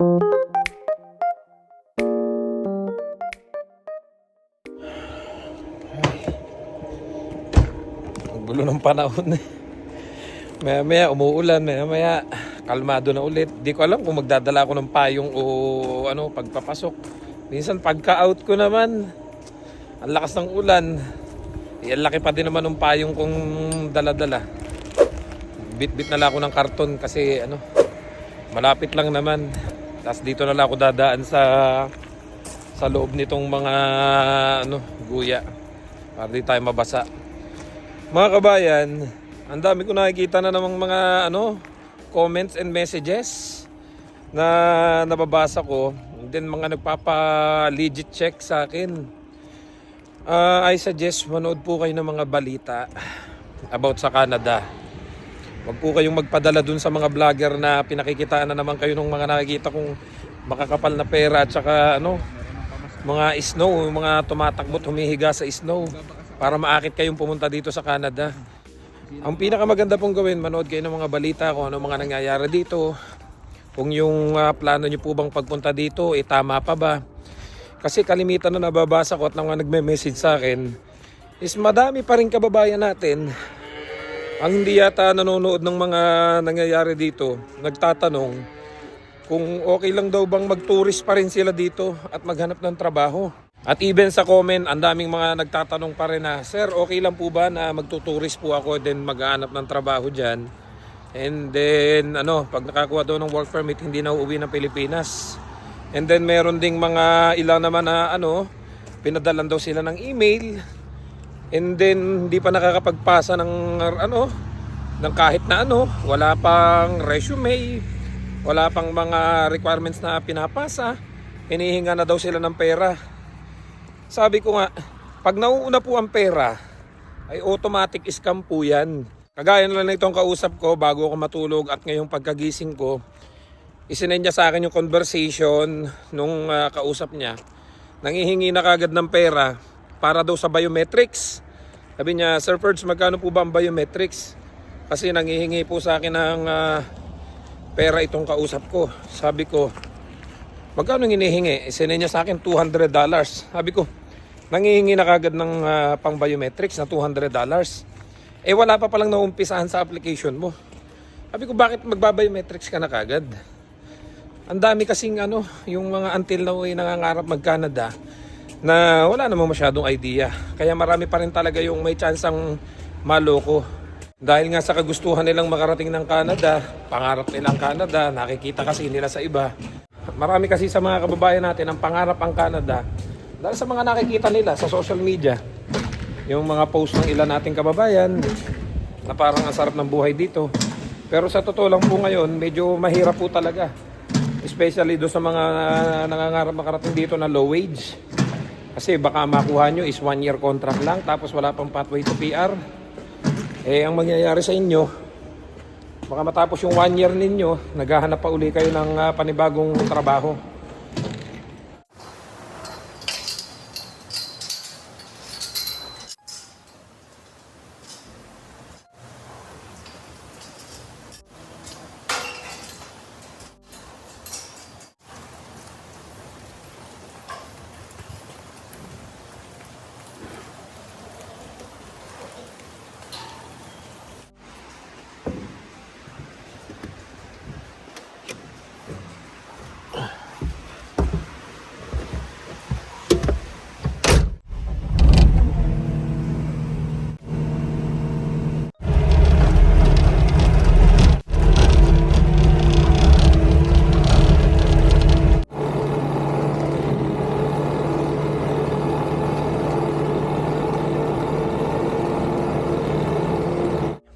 Ang gulo ng panahon eh. Maya-maya umuulan, maya-maya kalmado na ulit. Di ko alam kung magdadala ako ng payong o ano pagpapasok. Minsan pagka-out ko naman, ang lakas ng ulan. Ang laki pa din naman ng payong kong dala-dala. Bit-bit na lang ako ng karton kasi ano, malapit lang naman. Tapos dito na lang ako dadaan sa loob nitong mga ano, guya para di tayo mabasa. Mga kabayan, ang dami ko nakikita na namang mga ano, comments and messages na nababasa ko. And then mga nagpapa-legit check sa akin. I suggest manood po kayo ng mga balita about sa Canada. Huwag po kayong magpadala dun sa mga vlogger na pinakikitaan na naman kayo ng mga nakikita kong makakapal na pera at saka ano, mga snow, mga tumatakbo humihiga sa snow para maakit kayong pumunta dito sa Canada. Ang pinakamaganda pong gawin, manood kayo ng mga balita kung ano mga nangyayari dito. Kung yung plano nyo po bang pagpunta dito, tama pa ba? Kasi kalimitan na nababasa ko at mga nagme-message sa akin is madami pa rin kababayan natin ang hindi yata nanonood ng mga nangyayari dito. Nagtatanong kung okay lang daw bang mag-tourist pa rin sila dito at maghanap ng trabaho. At even sa comment, ang daming mga nagtatanong pa rin na, Sir, okay lang po ba na magtuturist po ako then maghanap ng trabaho dyan? And then, ano, pag nakakuha daw ng work permit, hindi na uuwi ng Pilipinas. And then, meron ding mga ilang naman na, ano, pinadalan daw sila ng email. And then, hindi pa nakakapagpasa ng, ano, ng kahit na ano, wala pang resume, wala pang mga requirements na pinapasa, hinihinga na daw sila ng pera. Sabi ko nga, pag nauuna po ang pera, ay automatic scam po yan. Kagaya na lang itong kausap ko bago ako matulog at ngayong pagkagising ko, isinend niya sa akin yung conversation nung kausap niya. Nangihingi na kagad ng pera para daw sa biometrics. Sabi niya, Sir Ferds, magkano po ba ang biometrics? Kasi nangihingi po sa akin ng pera itong kausap ko. Sabi ko, magkano hinihingi? Isinend niya sa akin $200. Sabi ko, nangihingi na kagad ng pang biometrics na $200. Wala pa palang naumpisahan sa application mo. Sabi ko, bakit magbabiometrics ka na kagad? Ang dami kasing ano, yung mga until now ay nangangarap mag-Canada na wala namang masyadong idea. Kaya marami pa rin talaga yung may chansang maloko. Dahil nga sa kagustuhan nilang makarating ng Canada, pangarap nilang Canada, nakikita kasi nila sa iba. Marami kasi sa mga kababayan natin ang pangarap ang Canada dahil sa mga nakikita nila sa social media. Yung mga post ng ilan nating kababayan na parang ang sarap ng buhay dito. Pero sa totoo lang po ngayon, medyo mahirap po talaga. Especially do sa mga nangangarap makarating dito na low wage. Kasi baka makuha nyo is 1-year contract lang tapos wala pang pathway to PR. Ang mangyayari sa inyo, baka matapos yung 1 year ninyo, naghahanap pa uli kayo ng panibagong trabaho.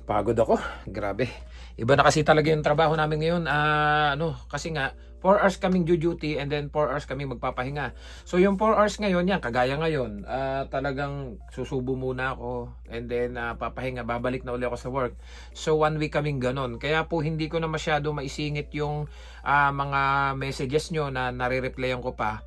Pagod ako, grabe. Iba na kasi talaga yung trabaho namin ngayon. Kasi nga 4 hours kaming duty and then 4 hours kaming magpapahinga. So yung 4 hours ngayon, yan kagaya ngayon, talagang susubo muna ako and then papahinga, babalik na uli ako sa work. So 1 week kaming ganon. Kaya po hindi ko na masyado maisingit yung mga messages nyo na nare-replyan ko pa.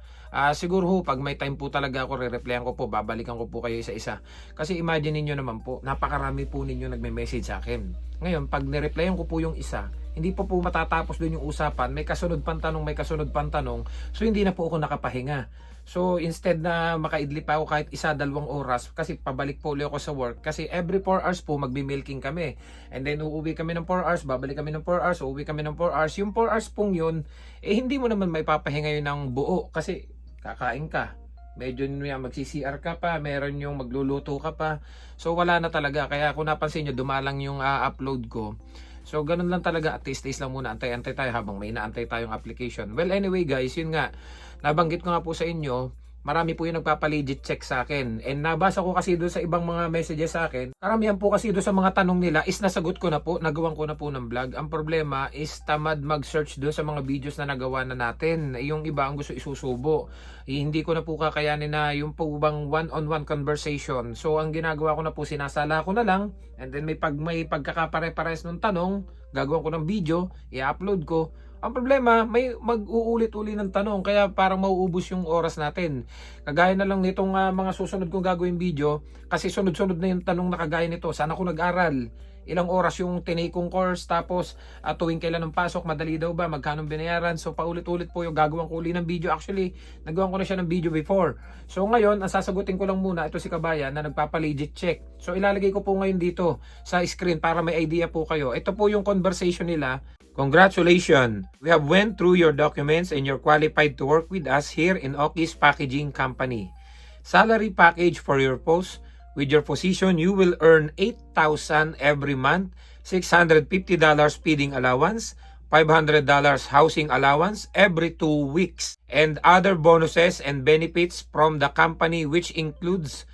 Siguro ho, pag may time po talaga ako, re-replyan ko po, babalikan ko po kayo isa-isa. Kasi imagine niyo naman po, napakarami po ninyo nagme-message sa akin. Ngayon, pag ni-replyan ko po yung isa, hindi po matatapos doon yung usapan. May kasunod pang tanong, may kasunod pang tanong. So hindi na po ako nakapahinga. So instead na makaidli pa ako kahit 1-2 oras kasi pabalik po ulit ako sa work kasi every 4 hours po magbi-milking kami. And then uuwi kami ng 4 hours, babalik kami ng 4 hours, uuwi kami ng 4 hours. Yung 4 hours pong yun, hindi mo naman may papahinga yun ng buo kasi kakain ka. Medyo magsi-CR ka pa, meron yung magluluto ka pa. So wala na talaga. Kaya kung napansin nyo, dumalang yung upload ko. So ganun lang talaga, at least lang muna, antay-antay tayo habang may inaantay tayong application. Well anyway guys, yun nga, nabanggit ko nga po sa inyo, marami po yung nagpapalegit check sa akin. And nabasa ko kasi doon sa ibang mga messages sa akin, karamihan po kasi doon sa mga tanong nila is nasagot ko na po, nagawan ko na po ng vlog. Ang problema is tamad mag-search doon sa mga videos na nagawa na natin. Yung iba ang gusto isusubo. Hindi ko na po kakayanin na yung po bang one-on-one conversation. So ang ginagawa ko na po, sinasala ko na lang, and then may pagkakapare-pares ng tanong, gagawan ko ng video, i-upload ko. Ang problema, may mag-uulit-uli ng tanong kaya parang mauubos yung oras natin. Kagaya na lang nitong mga susunod kong gagawin video kasi sunod-sunod na yung tanong na kagaya nito. Saan ako nag-aral? Ilang oras yung tinake kong course? Tapos tuwing kailan ng pasok? Madali daw ba? Magkano binayaran? So paulit-ulit po yung gagawin ko uli ng video. Actually, nagawa ko na siya ng video before. So ngayon, ang sasagutin ko lang muna, ito si Kabayan na nagpapa-legit check. So ilalagay ko po ngayon dito sa screen para may idea po kayo. Ito po yung conversation nila. Congratulations! We have went through your documents and you're qualified to work with us here in Oki's Packaging Company. Salary package for your post. With your position, you will earn $8,000 every month, $650 feeding allowance, $500 housing allowance every 2 weeks, and other bonuses and benefits from the company which includes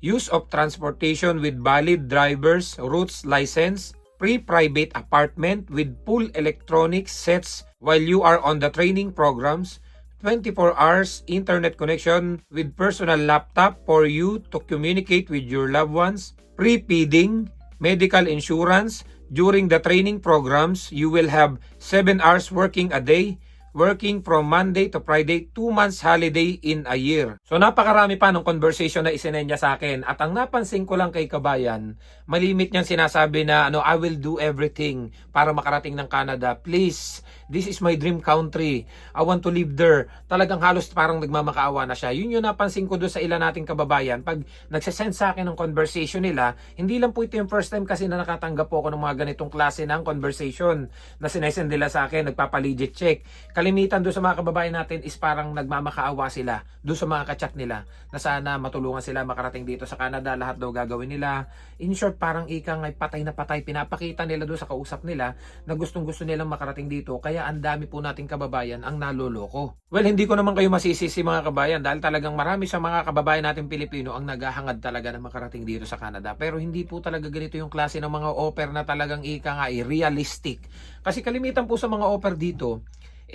use of transportation with valid driver's routes license, free private apartment with full electronics sets while you are on the training programs, 24 hours internet connection with personal laptop for you to communicate with your loved ones, free feeding, medical insurance. During the training programs, you will have 7 hours working a day, working from Monday to Friday, 2 months holiday in a year. So napakarami pa ng conversation na isinenya sa akin. At ang napansin ko lang kay Kabayan, malimit niyang sinasabi na I will do everything para makarating ng Canada. Please, this is my dream country. I want to live there. Talagang halos parang nagmamakaawa na siya. Yun yung napansin ko doon sa ilan nating kababayan. Pag nagsasend sa akin ng conversation nila, hindi lang po ito yung first time kasi na nakatanggap po ako ng mga ganitong klase ng conversation na sinesend nila sa akin, nagpapa-legit check. Kalimitan doon sa mga kababayan natin is parang nagmamakaawa sila doon sa mga kachat nila na sana matulungan sila makarating dito sa Canada, lahat daw gagawin nila. In short, parang ikang ay patay na patay, pinapakita nila doon sa kausap nila na gustong-gusto nilang makarating dito, kaya ang dami po nating kababayan ang naloloko. Well, hindi ko naman kayo masisisi mga kabayan dahil talagang marami sa mga kababayan natin Pilipino ang naghahangad talaga na makarating dito sa Canada, pero hindi po talaga ganito yung klase ng mga offer na talagang realistic. Kasi kalimitan po sa mga offer dito,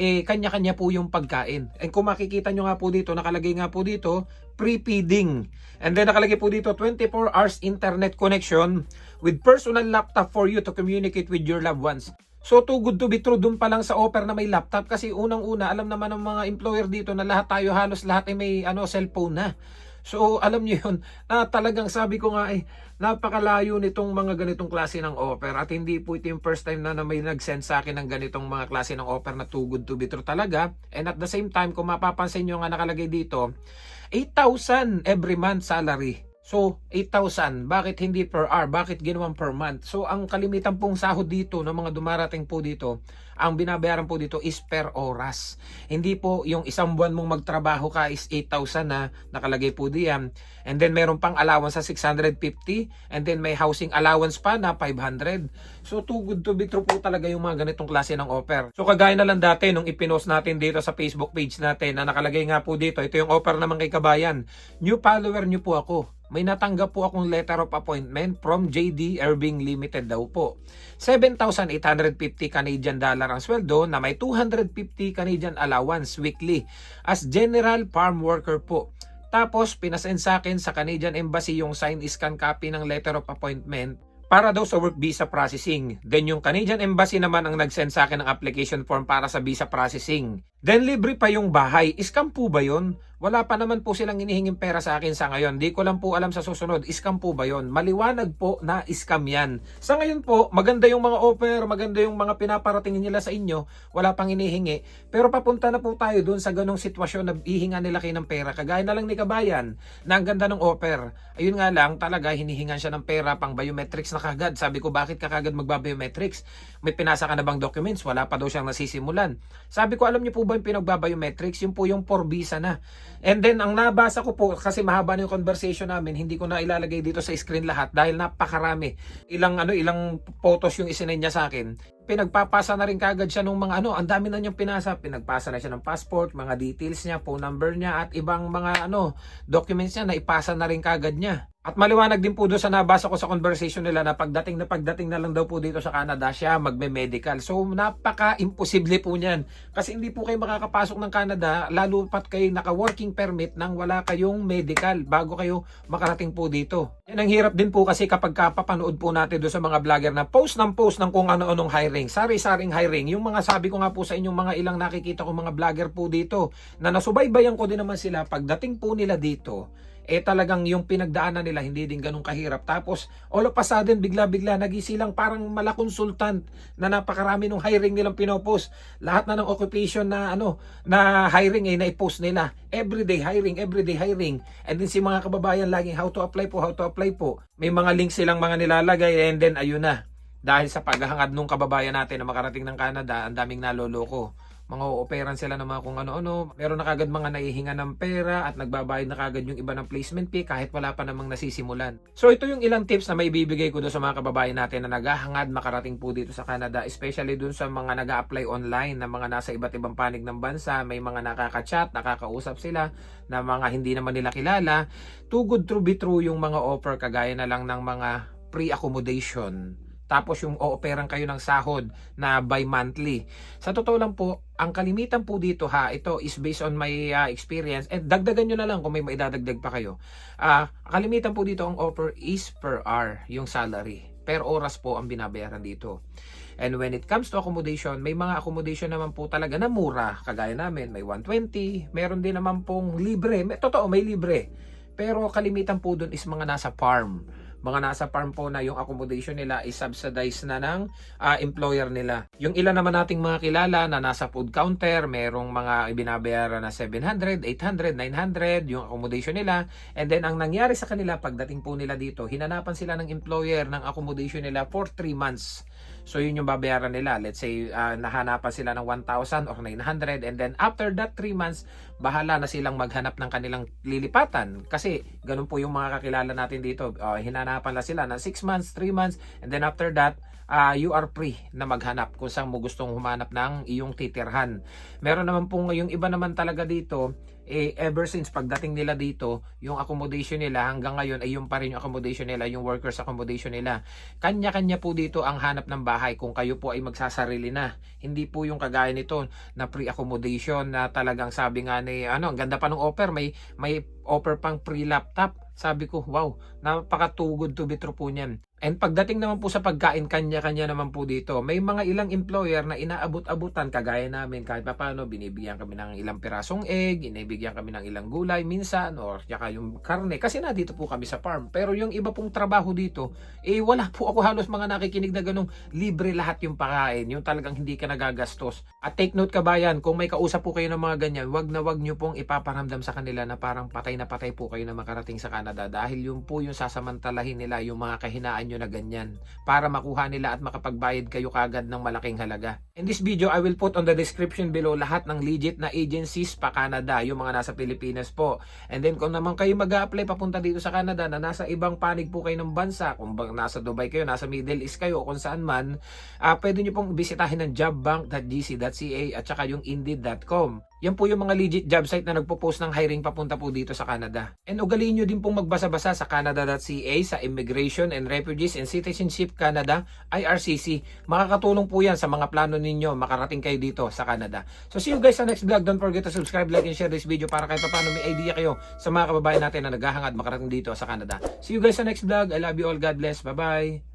kanya-kanya po yung pagkain. And kung makikita nyo nga po dito, nakalagay nga po dito, pre-feeding. And then nakalagay po dito, 24 hours internet connection with personal laptop for you to communicate with your loved ones. So too good to be true, dun pa lang sa offer na may laptop. Kasi unang-una, alam naman ng mga employer dito na lahat tayo, halos lahat ay may cellphone na. So alam niyo yun, na talagang sabi ko nga napakalayo nitong mga ganitong klase ng offer at hindi po ito yung first time na may nag-send sa akin ng ganitong mga klase ng offer na too good to be true talaga. And at the same time, kung mapapansin nyo nga nakalagay dito, 8,000 every month salary. So, 8,000. Bakit hindi per hour? Bakit ginawang per month? So, ang kalimitan pong sahod dito ng mga dumarating po dito, ang binabayaran po dito is per oras. Hindi po yung isang buwan mong magtrabaho ka is 8,000 na nakalagay po diyan. And then meron pang allowance sa 650 and then may housing allowance pa na 500. So, too good to be true po talaga yung mga ganitong klase ng offer. So, kagaya na lang dati nung ipinost natin dito sa Facebook page natin na nakalagay nga po dito, ito yung offer naman kay Kabayan. New follower nyo po ako. May natanggap po akong letter of appointment from JD Irving Limited daw po. 7,850 Canadian dollar ang sweldo na may 250 Canadian allowance weekly as general farm worker po. Tapos pinasend sa akin sa Canadian Embassy yung sign scan copy ng letter of appointment para daw sa work visa processing. Then yung Canadian Embassy naman ang nag-send sa akin ng application form para sa visa processing. Then libre pa yung bahay. Scam po ba yun? Wala pa naman po silang hinihinging pera sa akin sa ngayon. Di ko lang po alam sa susunod. Scam po ba yun? Maliwanag po na scam yan. Sa ngayon po, maganda yung mga offer, maganda yung mga pinaparating nila sa inyo. Wala pang hinihingi. Pero papunta na po tayo dun sa ganong sitwasyon na hihinga nila kayo ng pera. Kagaya na lang ni Kabayan na ang ganda ng offer. Ayun nga lang, talaga hinihingan siya ng pera pang biometrics na kagad. Sabi ko, bakit ka kagad magbabiometrics? May pinasa ka na bang documents? Wala pa daw siyang nasisimulan. Sabi ko, alam niyo po ba yung pinagbabiometrics? Yung po yung for visa na. And then, ang nabasa ko po, kasi mahaba na yung conversation namin, hindi ko na ilalagay dito sa screen lahat dahil napakarami. Ilang photos yung isinend niya sa akin. Pinagpapasa na rin kagad siya nung mga ang dami na niyang pinasa. Pinagpasa na siya ng passport, mga details niya, phone number niya, at ibang mga documents niya na ipasa na rin kagad niya. At maliwanag din po doon sa nabasa ko sa conversation nila na pagdating na lang daw po dito sa Canada siya magme-medical. So napaka-imposible po niyan. Kasi hindi po kayo makakapasok ng Canada lalo pat kayo naka-working permit nang wala kayong medical bago kayo makarating po dito. Yan ang hirap din po kasi kapag kapapanood po natin doon sa mga vlogger na post ng kung ano-anong hiring. Sari-saring hiring. Yung mga sabi ko nga po sa inyong mga ilang nakikita ko mga vlogger po dito na nasubaybayan ko din naman sila pagdating po nila dito. Talagang yung pinagdaanan nila hindi din ganun kahirap. Tapos all of a sudden bigla-bigla nagisilang parang malakonsultant na napakarami nung hiring nilang pinopost. Lahat na ng occupation na na hiring na-post nila. Everyday hiring. And then si mga kababayan laging how to apply po. May mga links silang mga nilalagay and then ayun na. Dahil sa paghahangad nung kababayan natin na makarating ng Canada, ang daming naloloko. Mga ooperan sila ng mga kung ano-ano. Meron na kagad mga nahihinga ng pera at nagbabayad na kagad yung iba ng placement fee kahit wala pa namang nasisimulan. So ito yung ilang tips na may bibigay ko doon sa mga kababayan natin na naghahangad makarating po dito sa Canada. Especially doon sa mga nag-a-apply online na mga nasa iba't ibang panig ng bansa. May mga nakaka-chat, nakakausap sila na mga hindi naman nila kilala. Too good to be true yung mga offer kagaya na lang ng mga pre-accommodation. Tapos yung o-operan kayo ng sahod na bi-monthly. Sa totoo lang po, ang kalimitan po dito ito is based on my experience. And dagdagan nyo na lang kung may maidadagdag pa kayo. Kalimitan po dito ang offer is per hour, yung salary. Per oras po ang binabayaran dito. And when it comes to accommodation, may mga accommodation naman po talaga na mura. Kagaya namin, may 120. Meron din naman pong libre. Totoo, may libre. Pero kalimitan po dun is mga nasa farm. Mga nasa farm po na yung accommodation nila is subsidized na ng employer nila. Yung ilan naman nating mga kilala na nasa food counter, merong mga ibinabayaran na 700, 800, 900 yung accommodation nila. And then ang nangyari sa kanila pagdating po nila dito, hinanapan sila ng employer ng accommodation nila for 3 months. So yun yung babayaran nila. Let's say nahanapan sila ng 1,000 or 900 and then after that 3 months, bahala na silang maghanap ng kanilang lilipatan. Kasi ganun po yung mga kakilala natin dito. Hinanapan na sila ng 6 months, 3 months and then after that, you are free na maghanap kung saan mo gustong humanap ng iyong titirhan. Meron naman po yung iba naman talaga dito, ever since pagdating nila dito, yung accommodation nila hanggang ngayon ay yung pa rin yung accommodation nila, yung workers accommodation nila. Kanya-kanya po dito ang hanap ng bahay kung kayo po ay magsasarili na. Hindi po yung kagaya nito na pre-accommodation na talagang sabi nga ni ang ganda pa ng offer, may offer pang free laptop. Sabi ko, wow, napaka too good to be true po niyan. And pagdating naman po sa pagkain, kanya-kanya naman po dito. May mga ilang employer na inaabot-abutan kagaya namin kahit paano, binibigyan kami ng ilang pirasong egg, binibigyan kami ng ilang gulay minsan, or yaka yung karne. Kasi na dito po kami sa farm. Pero yung iba pong trabaho dito, wala po ako halos mga nakikinig na ganung libre lahat yung pakain. Yung talagang hindi ka nagagastos. At take note kabayan, kung may kausap po kayo ng mga ganyan, wag nyo pong ipaparamdam sa kanila na parang patay na patay po kayo na makarating sa Canada. Dahil yun po yung sasamantalahin nila yung mga kahinaan nyo na ganyan para makuha nila at makapagbayad kayo kagad ng malaking halaga. In this video, I will put on the description below lahat ng legit na agencies pa Canada, yung mga nasa Pilipinas po. And then kung naman kayo mag-a-apply papunta dito sa Canada na nasa ibang panig po kayo ng bansa, kung nasa Dubai kayo, nasa Middle East kayo, o kung saan man, pwede nyo pong bisitahin ng jobbank.gc.ca at saka yung indeed.com. Yan po yung mga legit job site na nagpo-post ng hiring papunta po dito sa Canada. And ugaliin nyo din pong magbasa-basa sa canada.ca, sa Immigration and Refugees and Citizenship Canada, IRCC. Makakatulong po yan sa mga plano ninyo makarating kayo dito sa Canada. So see you guys sa next vlog. Don't forget to subscribe, like, and share this video para kahit paano may idea kayo sa mga kababayan natin na naghahangad makarating dito sa Canada. See you guys sa next vlog. I love you all. God bless. Bye-bye.